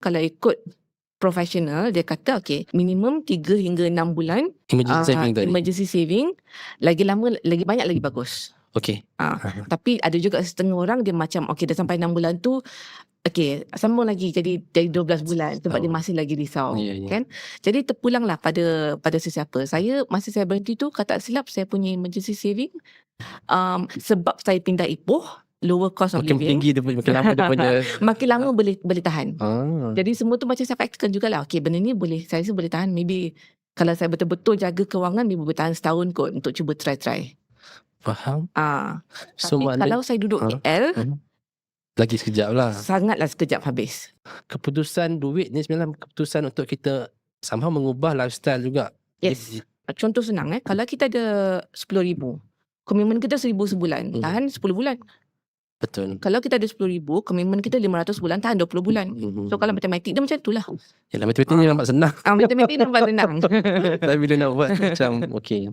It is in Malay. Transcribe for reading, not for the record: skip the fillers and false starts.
kalau ikut profesional, dia kata minimum 3 hingga 6 bulan Emergency saving tadi. emergency saving. Lagi lama, lagi banyak, lagi bagus. Okey. Tapi ada juga setengah orang dia macam dah sampai 6 bulan tu sambung lagi jadi 12 bulan sebab dia masih lagi risau. Kan? Jadi terpulanglah pada sesiapa. Saya masa saya berhenti tu, kata tak silap saya punya emergency saving sebab saya pindah Ipoh, lower cost of Makin living. tinggi dia, makin lama dia punya makin lama boleh tahan. Jadi semua tu macam saya factorkan jugalah. Benda ni saya rasa boleh tahan. Maybe kalau saya betul-betul jaga kewangan, maybe boleh tahan setahun kot untuk cuba try. Faham. Tapi kalau saya duduk KL, lagi sekejap lah. sangatlah sekejap habis. Keputusan duit ni sebenarnya keputusan untuk kita somehow mengubah lifestyle juga. Yes. Contoh senang kalau kita ada 10,000, komitmen kita 1,000 sebulan, tahan 10 bulan. Betul. Kalau kita ada 10,000, komitmen kita 500 bulan, tahan 20 bulan. So kalau matematik dia macam itulah. Yalah, matematik ni nampak senang. Matematik nampak senang. Tapi bila nak buat macam okey.